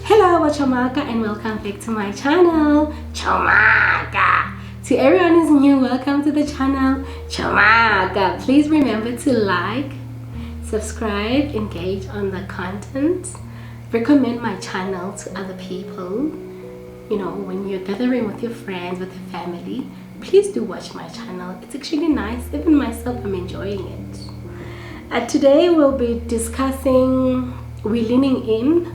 Hello, Chomaka, and welcome back to my channel, Chomaka. To everyone who's new, welcome to the channel, Chomaka. Please remember to like, subscribe, engage on the content, recommend my channel to other people. You know, when you're gathering with your friends, with your family, please do watch my channel. It's actually nice. Even myself, I'm enjoying it. Today we'll be discussing, we're leaning in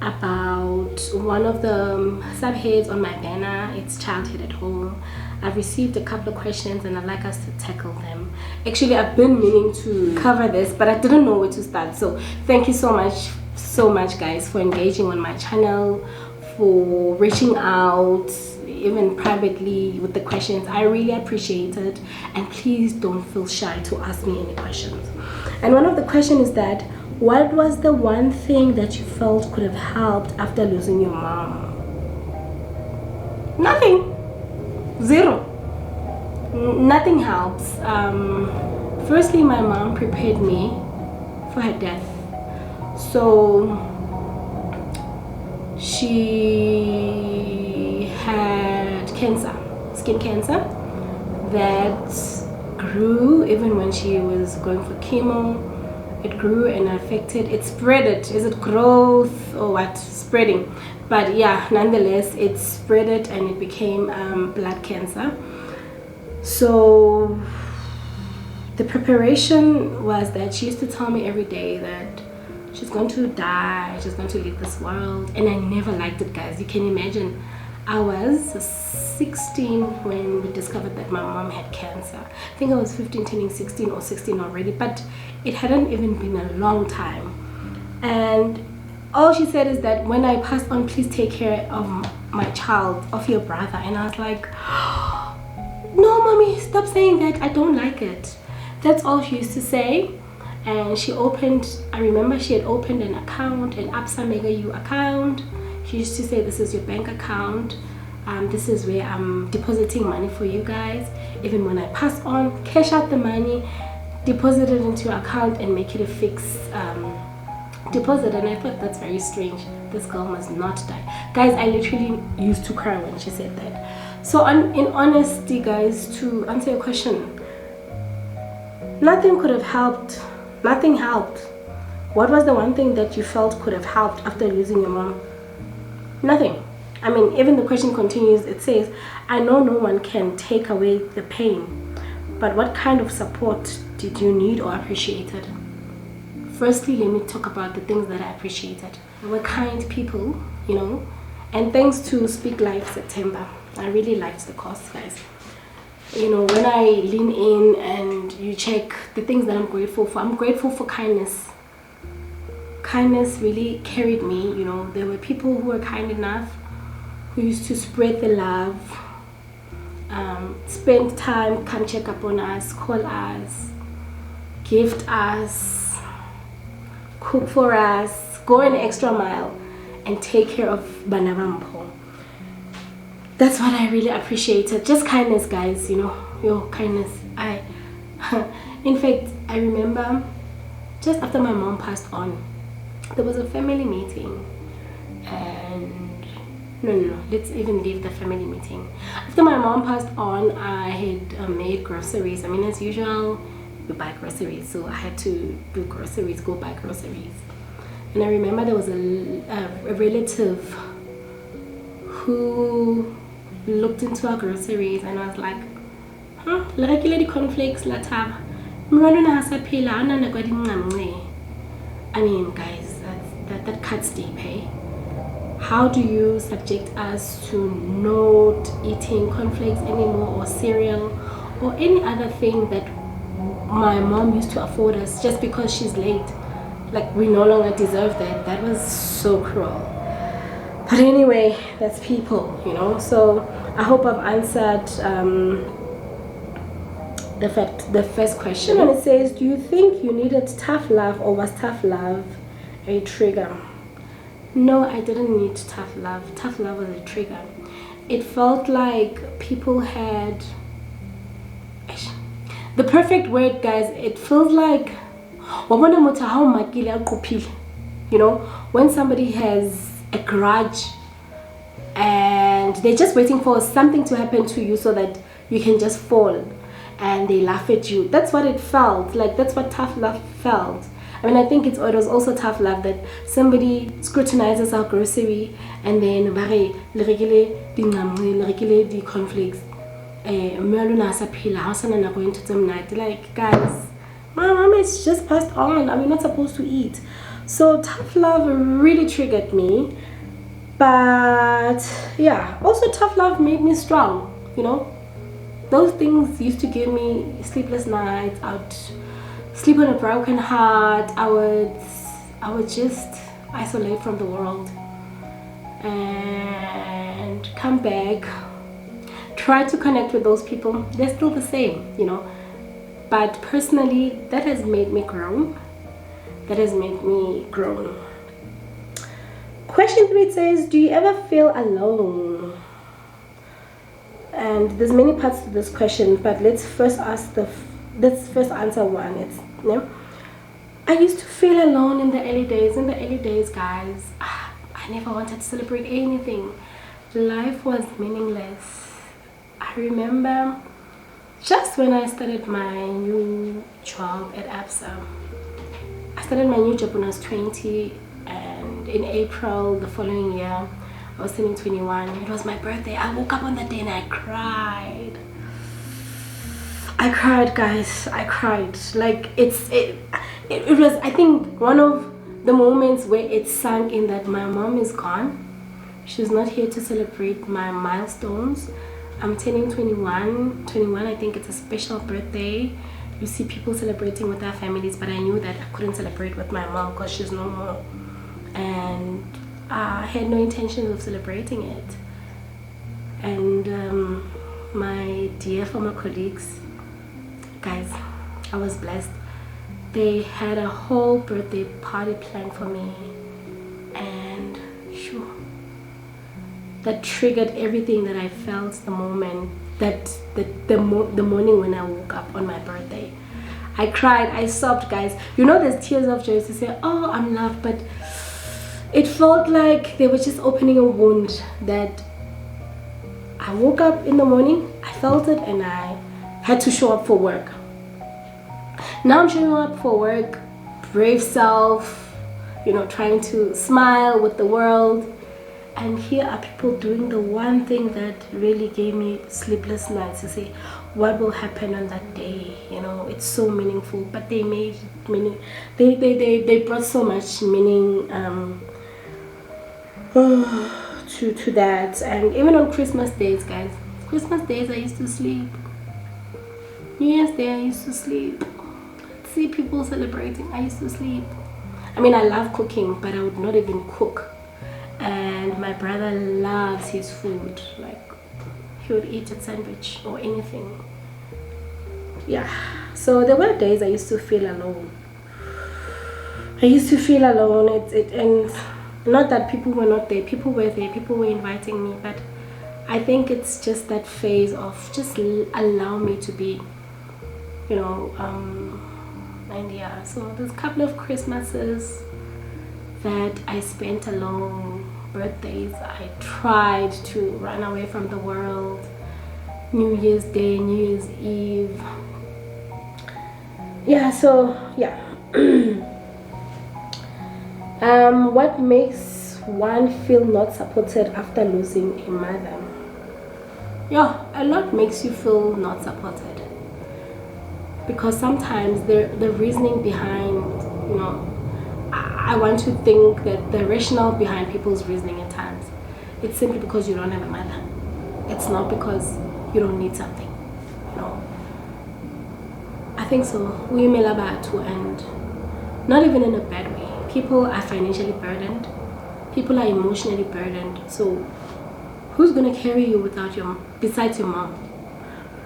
about one of the subheads on my banner. It's childhood at home. I've received a couple of questions and I'd like us to tackle them. Actually, I've been meaning to cover this, but I didn't know where to start. So thank you so much guys for engaging on my channel, for reaching out even privately with the questions. I really appreciate it, and please don't feel shy to ask me any questions. And one of the questions is that, what was the one thing that you felt could have helped after losing your mom? Nothing. Zero. Nothing helps. Firstly, my mom prepared me for her death. So she had cancer, skin cancer, that grew even when she was going for chemo. It grew and affected, it spread it. Is it growth or what? Spreading. But yeah, nonetheless, it spread it and it became blood cancer. So the preparation was that she used to tell me every day that she's going to die, she's going to leave this world. And I never liked it, guys. You can imagine, I was 16 when we discovered that my mom had cancer. I think I was 15 turning 16 or 16 already, but it hadn't even been a long time. And all she said is that when I pass on, please take care of my child, of your brother. And I was like, no mommy, stop saying that, I don't like it. That's all she used to say. And she opened, I remember she had opened an account, an Absa Mega U account. She used to say, this is your bank account. This is where I'm depositing money for you guys. Even when I pass on, cash out the money, deposit it into your account and make it a fixed deposit. And I thought, that's very strange. This girl must not die. Guys, I literally used to cry when she said that. So in honesty, guys, to answer your question, nothing could have helped. Nothing helped. What was the one thing that you felt could have helped after losing your mom? Nothing. I mean, even the question continues, it says, I know no one can take away the pain, but what kind of support did you need or appreciated? Firstly, let me talk about the things that I appreciated. They were kind people, you know, and thanks to Speak Life September, I really liked the cause, guys. You know, when I lean in and you check the things that I'm grateful for, I'm grateful for kindness. Kindness really carried me, you know. There were people who were kind enough, who used to spread the love, spend time, come check up on us, call us, gift us, cook for us, go an extra mile, and take care of Banavampo. That's what I really appreciated. Just kindness, guys, you know, your kindness. In fact, I remember just after my mom passed on, there was a family meeting, and no, let's even leave the family meeting. After my mom passed on, I had made groceries. I mean, as usual, you buy groceries, so I had to do groceries, go buy groceries. And I remember there was a relative who looked into our groceries, and I was like, like the cornflakes, I mean, guys, that cuts deep, hey? How do you subject us to not eating cornflakes anymore, or cereal, or any other thing that my mom used to afford us just because she's late? Like, we no longer deserve that. That was so cruel. But anyway, that's people, you know. So I hope I've answered the first question. And it says, do you think you needed tough love, or was tough love a trigger? No, I didn't need tough love. Tough love was a trigger. It felt like people had the perfect word, guys. It feels like, you know, when somebody has a grudge, and they're just waiting for something to happen to you so that you can just fall, and they laugh at you. That's what it felt like. That's what tough love felt. I mean, I think it was also tough love that somebody scrutinizes our grocery and then the conflicts. Like, guys, my mom is just passed on. Are we not supposed to eat? So tough love really triggered me. But yeah, also tough love made me strong, you know. Those things used to give me sleepless nights. I would sleep on a broken heart. I would just isolate from the world and come back, try to connect with those people. They're still the same, you know. But personally, that has made me grow. Question 3 says, do you ever feel alone? And there's many parts to this question, but let's first answer one. It's, you know, I used to feel alone in the early days, guys. I never wanted to celebrate anything. Life was meaningless. I remember just when I started my new job at Absa. I started my new job when I was 20, and in April the following year I was turning 21. It was my birthday. I woke up on that day and I cried, guys. I cried. Like, it was, I think, one of the moments where it sank in that my mom is gone. She's not here to celebrate my milestones. I'm turning 21. I think it's a special birthday. You see people celebrating with their families, but I knew that I couldn't celebrate with my mom because she's no more, and I had no intention of celebrating it. And my dear former colleagues, guys, I was blessed. They had a whole birthday party planned for me, and sure, that triggered everything that I felt the moment that the morning when I woke up on my birthday. I cried, I sobbed, guys. You know, there's tears of joy to say, oh, I'm loved, but it felt like they were just opening a wound that I woke up in the morning, I felt it, and I had to show up for work. Now I'm showing up for work, brave self, you know, trying to smile with the world. And here are people doing the one thing that really gave me sleepless nights, to say what will happen on that day. You know, it's so meaningful, but they made meaning. They brought so much meaning to that. And even on Christmas days, guys, Christmas days I used to sleep. New Year's Day I used to sleep. See people celebrating, I used to sleep. I mean, I love cooking, but I would not even cook. And my brother loves his food. Like, he would eat a sandwich or anything. Yeah, so there were days I used to feel alone. And not that people were not there. People were there. People were inviting me. But I think it's just that phase of just allow me to be, you know. And yeah, so there's a couple of Christmases that I spent alone. Birthdays I tried to run away from the world. New Year's Day, New Year's Eve. Yeah, so yeah. What makes one feel not supported after losing a mother? Yeah, a lot makes you feel not supported, because sometimes the reasoning behind, you know, I want to think that the rationale behind people's reasoning at times, it's simply because you don't have a mother. It's not because you don't need something, you know. I think so. We melabatu, and not even in a bad way. People are financially burdened. People are emotionally burdened. So who's gonna carry you besides your mom?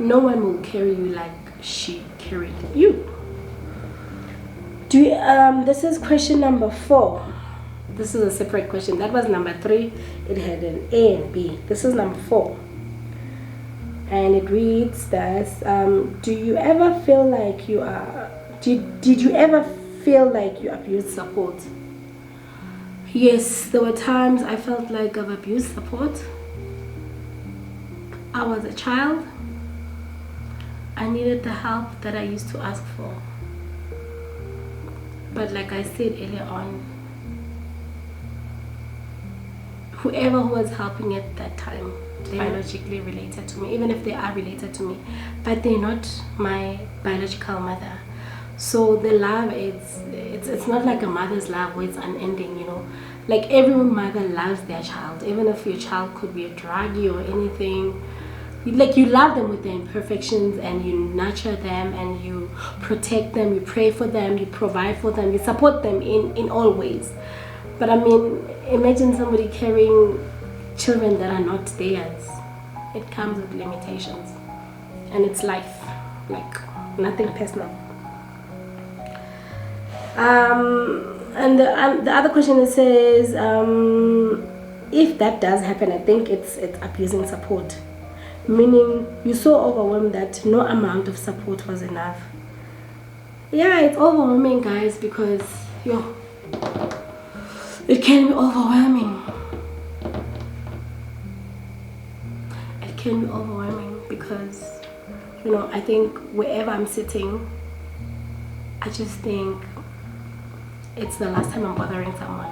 No one will carry you like she carried you. This is question number 4. This is a separate question. That was number 3. It had an A and B. This is number 4, and it reads that do you ever feel like you are did you ever feel like you abused support? Yes, there were times I felt like I've abused support. I was a child. I needed the help that I used to ask for. But like I said earlier on, whoever who was helping at that time, they're biologically related to me, even if they are related to me, but they're not my biological mother. So the love, it's not like a mother's love where it's unending, you know. Like every mother loves their child, even if your child could be a druggie or anything. Like you love them with their imperfections, and you nurture them, and you protect them, you pray for them, you provide for them, you support them in all ways. But I mean, imagine somebody carrying children that are not theirs. It comes with limitations, and it's life, like nothing personal. And the other question, it says, if that does happen, I think it's abusing support, meaning you're so overwhelmed that no amount of support was enough. Yeah, it's overwhelming, guys, because it can be overwhelming. It can be overwhelming because, you know, I think wherever I'm sitting, I just think it's the last time I'm bothering someone.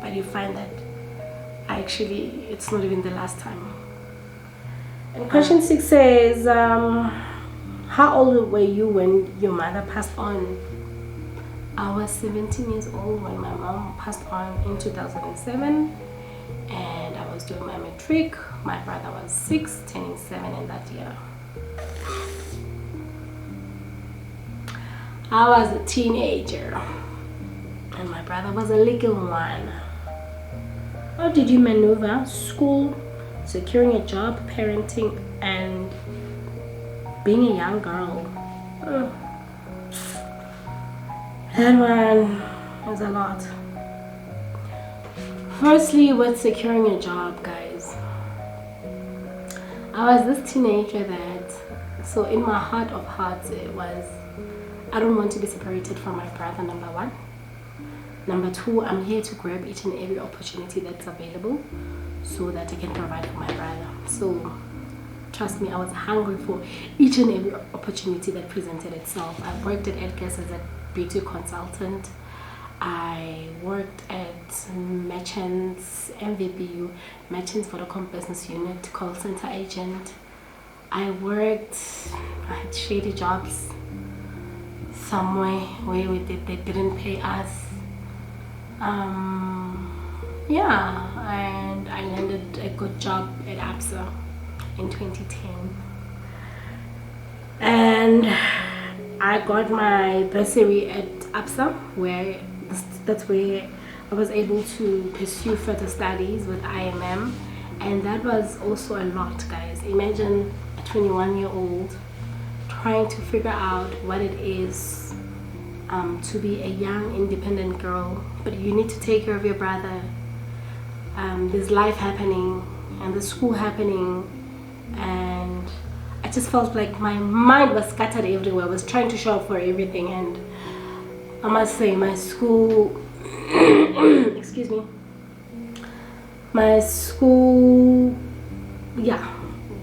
But you find that it's not even the last time. And question 6 says, how old were you when your mother passed on? I was 17 years old when my mom passed on in 2007, and I was doing my matric. My brother was 6, turning 7 in that year. I was a teenager, and my brother was a little one. How did you maneuver school, securing a job, parenting, and being a young girl? That one was a lot. Firstly, with securing a job, guys, I was this teenager that, so in my heart of hearts, it was, I don't want to be separated from my brother, number one. Number two, I'm here to grab each and every opportunity that's available so that I can provide for my brother. So trust me, I was hungry for each and every opportunity that presented itself. I worked at Edgar's as a beauty consultant. I worked at Merchants, MVBU, Merchants Vodacom Business Unit, call center agent. I had shady jobs somewhere where they didn't pay us. Yeah, and I landed a good job at ABSA in 2010. And I got my bursary at ABSA, that's where I was able to pursue further studies with IMM, and that was also a lot, guys. Imagine a 21-year-old trying to figure out what it is to be a young independent girl, but you need to take care of your brother. There's life happening and the school happening, and I just felt like my mind was scattered everywhere. I was trying to show up for everything, and I must say my school excuse me, my school, yeah,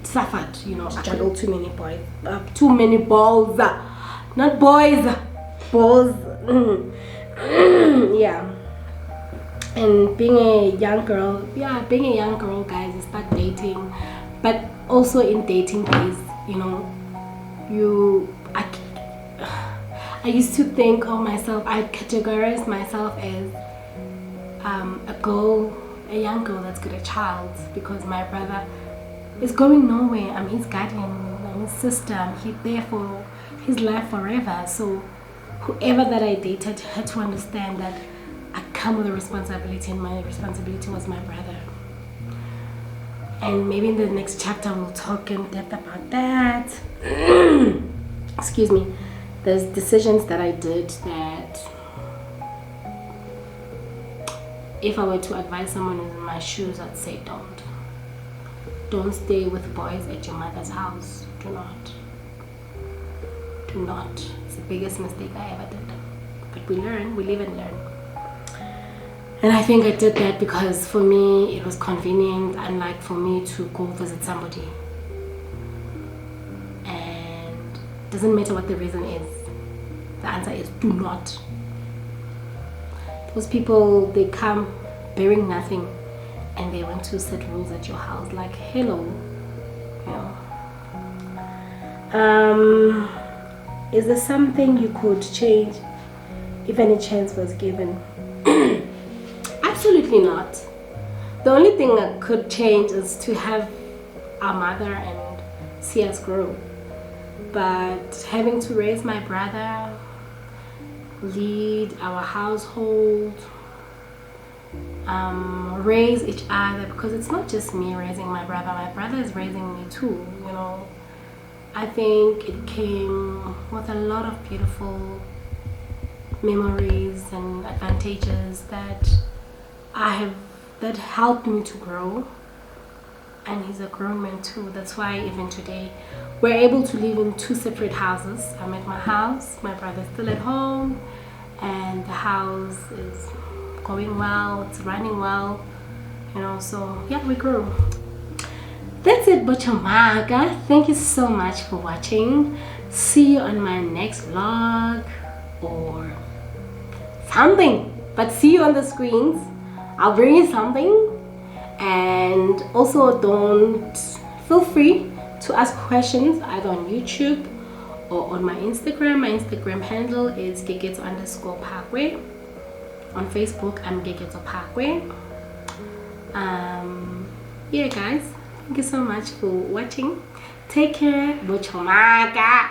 suffered. You know, I juggled too many balls, not boys, balls. Yeah. And being a young girl, guys, you start dating, but also in dating phase, you know, I used to think of myself, I categorized myself as a young girl that's got a child, because my brother is going nowhere. I'm his guardian, I'm his sister, I'm there for his life forever. So whoever that I dated had to understand that I come with a responsibility, and my responsibility was my brother. And maybe in the next chapter we'll talk in depth about that. Excuse me. There's decisions that I did that, if I were to advise someone in my shoes, I'd say don't stay with boys at your mother's house. Do not. It's the biggest mistake I ever did, but we live and learn. And I think I did that because for me it was convenient, unlike for me to go visit somebody. And it doesn't matter what the reason is. The answer is do not. Those people, they come bearing nothing and they want to set rules at your house. Like, hello. Is there something you could change if any chance was given? Absolutely not. The only thing I could change is to have our mother and see us grow. But having to raise my brother, lead our household, raise each other, because it's not just me raising my brother is raising me too, I think it came with a lot of beautiful memories and advantages that that helped me to grow. And he's a grown man too. That's why even today we're able to live in 2 separate houses. I'm at my house, my brother's still at home, and the house is going well, it's running well, so yeah, we grew. That's it, Bochamaga. Thank you so much for watching. See you on my next vlog or something, but see you on the screens. I'll bring you something. And also don't feel free to ask questions either on YouTube or on my Instagram. My Instagram handle is gegeto_parkway. On Facebook I'm Gegeto Parkway. Yeah guys, thank you so much for watching. Take care. Bochamaga.